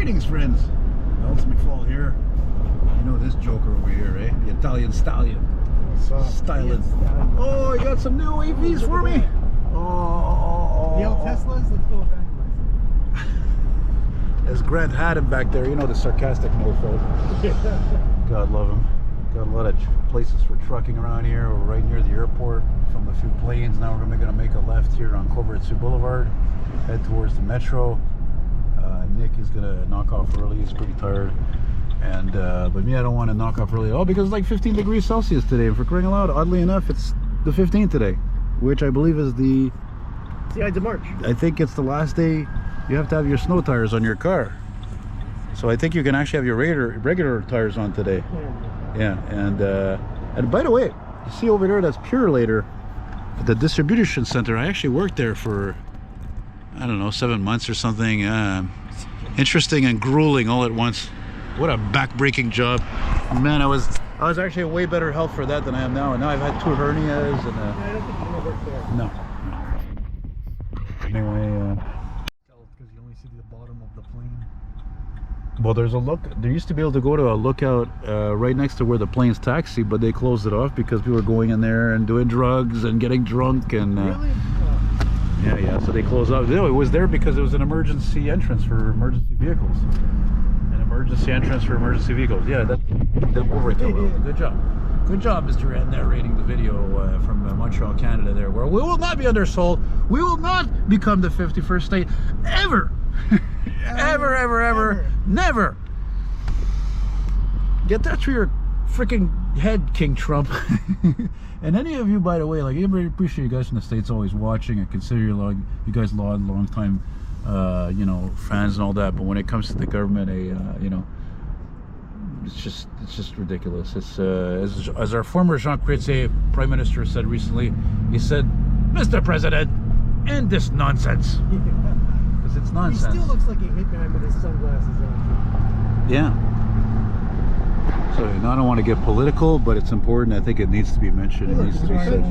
Greetings, friends. Alex McFall here. You know this joker over here, eh? The Italian stallion. What's up? Styling. Oh, I got some new AVs for me. Oh. The old Teslas? Let's go back. There's Grant Haddon back there. You know the sarcastic mofo. God love him. Got a lot of places for trucking around here. We're right near the airport from a few planes. Now we're gonna make a left here on Vertu Boulevard. Head towards the metro. Nick is gonna knock off early. He's pretty tired, and but me, I don't want to knock off early at all because it's like 15 degrees Celsius today. And for crying out loud, oddly enough, it's the 15th today, which I believe is the Ides of March. I think it's the last day you have to have your snow tires on your car. So I think you can actually have your regular tires on today. Yeah, and by the way, you see over there, that's Purelator, the distribution center. I actually worked there for, I don't know, 7 months or something. Interesting and grueling all at once. What a back-breaking job, man. I was actually in way better health for that than I am now, and now I've had 2 hernias and I don't think you're gonna work there. no. Anyway, Because you only see the bottom of the plane. well, there's a look. There used to be able to go to a lookout right next to where the planes taxi, but they closed it off because people were going in there and doing drugs and getting drunk and. Really? Yeah, so they closed up. No, it was there because it was an emergency entrance for emergency vehicles. An emergency entrance for emergency vehicles. Yeah, that overkill. Well, good job. Good job, Mr. Ed, narrating the video from Montreal, Canada there, where we will not be undersold. We will not become the 51st state ever. ever. Never. Get that through your freaking head, King Trump. And any of you, by the way, like, I really appreciate you guys from the States always watching. I consider you guys long time, you know, fans and all that. But when it comes to the government, you know, it's just ridiculous. It's as our former Jean Chrétien Prime Minister said recently. He said, "Mr. President, end this nonsense." Because it's nonsense. He still looks like a hitman with his sunglasses on. Yeah. So I don't want to get political, but it's important. I think it needs to be mentioned. It needs to be said.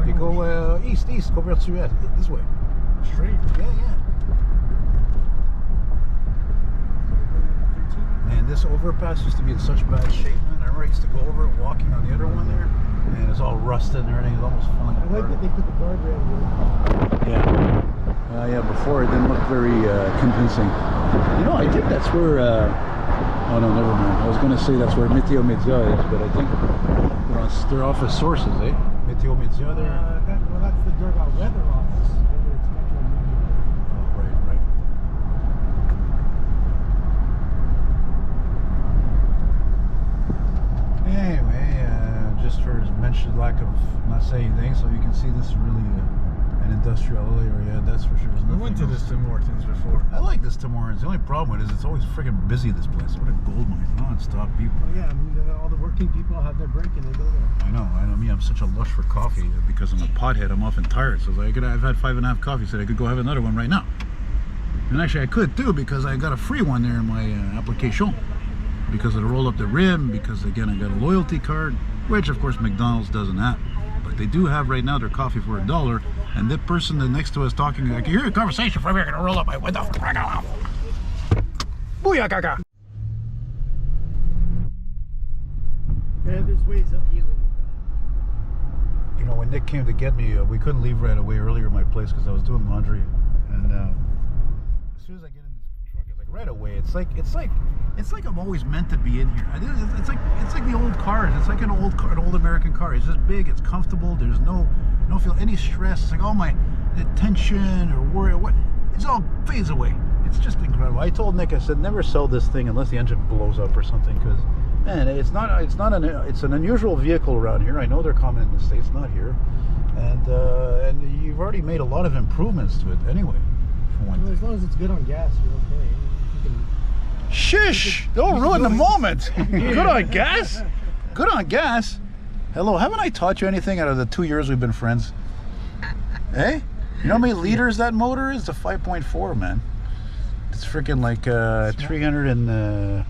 You go east, go Vertu, this way. Straight? Yeah. Man, this overpass used to be in such bad shape, man. I remember I used to go over it walking on the other one there, and it's all rusted and everything. It's almost falling apart. I like that they put the guardrail in. Yeah, before it didn't look very convincing. You know, I think that's where... oh no, never mind. I was going to say that's where Meteo Media is, but I think they're off as sources, eh? Meteo Media there. Well, that's the Durga weather office. Whether it's Metro Media. Oh, right. Anyway, just for mentioned lack of not saying things, so you can see this is really an industrial area. That's for sure. We went to this Tim Hortons before. I like this Tim Hortons. The only problem with it is it's always freaking busy, this place. What a gold mine, non-stop people. Oh, yeah, I mean, all the working people have their break and they go there. I know. I'm such a lush for coffee because I'm a pothead. I'm often tired, so I've had 5.5 coffees. So I could go have another one right now. And actually, I could too because I got a free one there in my application because of the roll up the rim. Because again, I got a loyalty card, which of course McDonald's doesn't have. But they do have right now their coffee for $1. And the person that next to us talking, I can hear a conversation from here. I'm gonna roll up my window. Booyah, gaga. Yeah, there's ways of dealing with that. You know, when Nick came to get me, we couldn't leave right away earlier in my place because I was doing laundry. And as soon as I get in the truck, it's like right away. It's like I'm always meant to be in here. It's like the old cars. It's like an old American car. It's just big. It's comfortable. There's no feel any stress. It's like all my tension or worry, what it's all fades away. It's just incredible. I told Nick, I said, never sell this thing unless the engine blows up or something, because man, it's an unusual vehicle around here. I know they're common in the States, not here, and you've already made a lot of improvements to it anyway. For one Well, as long as it's good on gas, you're okay. You can, Shush! Don't ruin the moment. Good on gas. Good on gas. Hello, haven't I taught you anything out of the 2 years we've been friends? Hey, you know how many liters that motor is? It's a 5.4, man. It's freaking like 300 and.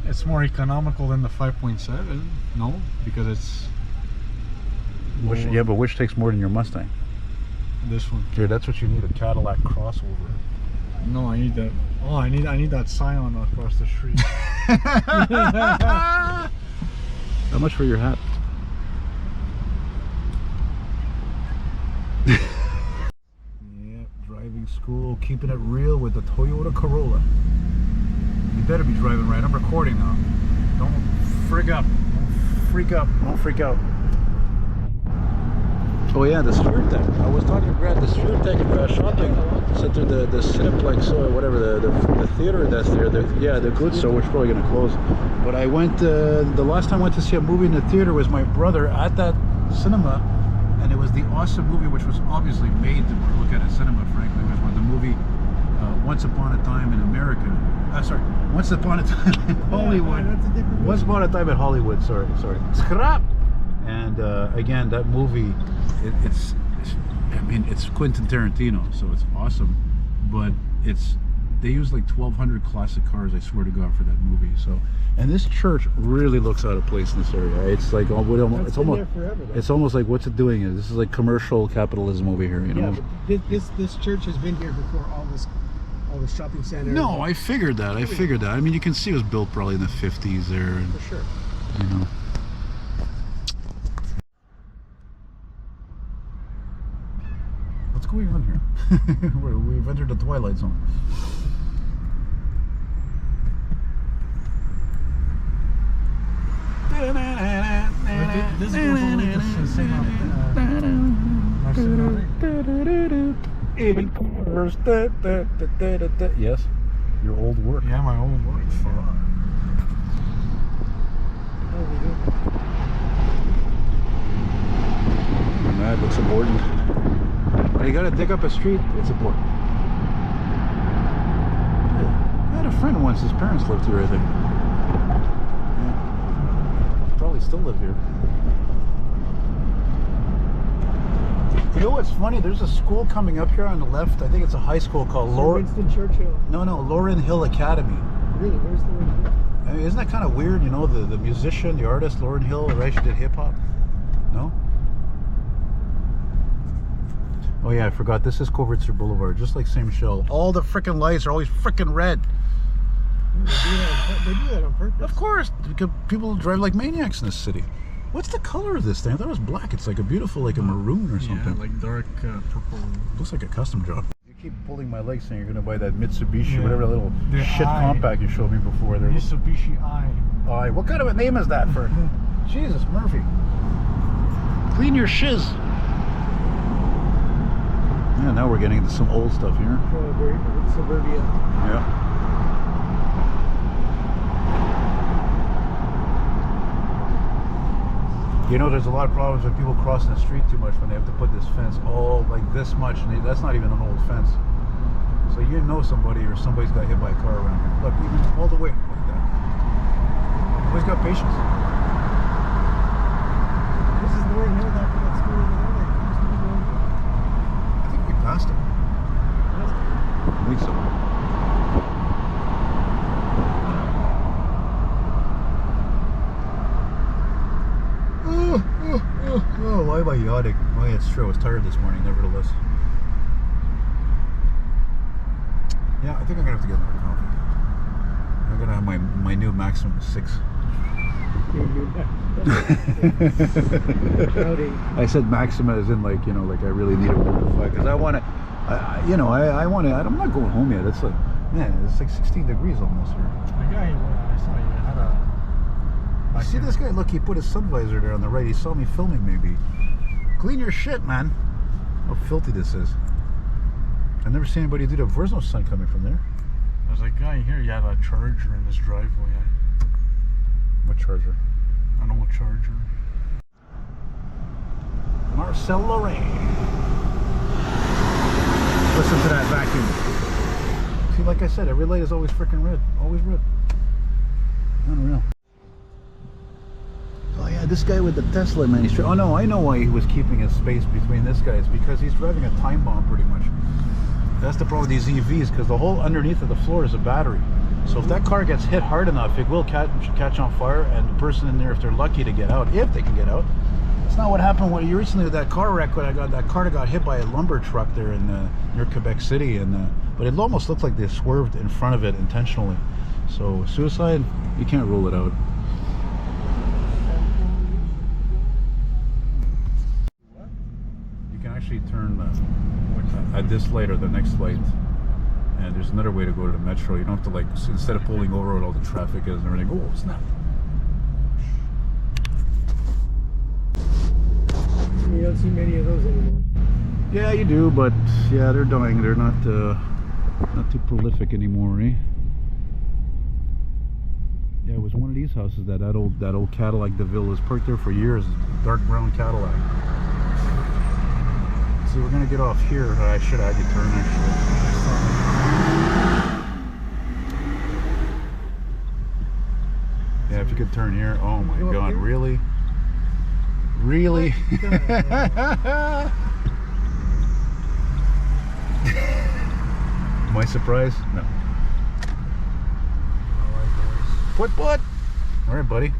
It's more economical than the 5.7. No, because it's. Yeah, but which takes more than your Mustang? This one. Here, that's what you need, a Cadillac crossover. No, I need that. Oh, I need that Scion across the street. How much for your hat? Yeah, driving school, keeping it real with the Toyota Corolla. You better be driving right. I'm recording now. Don't freak up. Don't freak up. Don't freak out. Oh yeah, the Stewart-Tech. I was talking to Brad, the Stewart-Tech shopping center, the Cineplex or whatever, the theater that's there. Yeah, the goods store, which is probably going to close. But I went, the last time I went to see a movie in the theater was my brother at that cinema, and it was the awesome movie, which was obviously made to look at a cinema, frankly. It was the movie Once Upon a Time in America. Sorry, Once Upon a Time in Hollywood. That's a different Once Upon a Time in Hollywood, sorry. Scrap! And again, that movie, it's I mean, it's Quentin Tarantino, so it's awesome, but they use like 1,200 classic cars, I swear to God, for that movie. So, and this church really looks out of place in this area. It's like it's almost like what's it doing here? This is like commercial capitalism over here, you know. Yeah, but this church has been here before all the shopping center. No, I figured that. I mean, you can see it was built probably in the 50s there. And, for sure. you know. What's going on here? We've entered the Twilight Zone. This goes only the same Yes, your old work. Yeah, my old work. Mad, looks important. When you gotta dig up a street, it's important. I had a friend once, his parents lived here, I think. Yeah. Probably still live here. You know what's funny? There's a school coming up here on the left. I think it's a high school called Winston Churchill. No, Laurel Hill Academy. Really? Where's the one? I mean, isn't that kind of weird? You know, the musician, the artist, Laurel Hill, right? She did hip hop. No? Oh yeah, I forgot. This is Covertzer Boulevard, just like Saint Michel. All the freaking lights are always freaking red. They do that on purpose. Of course, because people drive like maniacs in this city. What's the color of this thing? I thought it was black. It's like a beautiful, like a maroon or something. Yeah, like dark purple. Looks like a custom job. You keep pulling my leg saying you're gonna buy that Mitsubishi, Yeah. whatever little The shit I. compact you showed me before. There. Mitsubishi I. What kind of a name is that for? Jesus, Murphy. Clean your shiz. Yeah, now we're getting into some old stuff here. Suburbia. Yeah. You know, there's a lot of problems with people crossing the street too much when they have to put this fence all like this much, and that's not even an old fence. So you know somebody or somebody's got hit by a car around here. Look, even all the way like that. Nobody's got patience. This is Lauren Hill, that school over there. I think we passed it. I think so. Oh, why am I yawning? Oh, yeah, it's true. I was tired this morning, nevertheless. Yeah, I think I'm gonna have to get another coffee. I'm gonna have my new Maximum 6. I said Maxima as in like, you know, like I really need a Wi-Fi because I want to, I want to. I'm not going home yet. It's like, man, it's like 16 degrees almost here. The guy I saw you had a. I see this guy. Look, he put his sun visor there on the right. He saw me filming. Maybe clean your shit, man. How filthy this is. I've never seen anybody do that. There's no sun coming from there. There's a guy here. He had a charger in his driveway. What charger? An old charger. Marcel Lorraine. Listen to that vacuum. See, like I said, every light is always freaking red. Always red. Unreal. Oh yeah, this guy with the Tesla, man. Oh no, I know why he was keeping his space between this guy. It's because he's driving a time bomb pretty much. That's the problem with these EVs, because the whole underneath of the floor is a battery. So if that car gets hit hard enough, it will catch on fire, and the person in there, if they're lucky to get out, if they can get out, it's not what happened when you recently with that car wreck. When I got that car that got hit by a lumber truck there in near Quebec City, and but it almost looked like they swerved in front of it intentionally. So suicide, you can't rule it out. You can actually turn at this light or the next light, and there's another way to go to the metro. You don't have to like instead of pulling over with all the traffic is and everything. Oh snap! You don't see many of those anymore. Yeah, you do, but yeah, they're dying. They're not too prolific anymore, eh? Yeah, it was one of these houses that old Cadillac DeVille was parked there for years. Dark brown Cadillac. So we're gonna get off here. I should have had you turn actually. Yeah, if you could turn here. Oh my God, really? Really? Am I surprised? No. All right, boys. What? All right, buddy.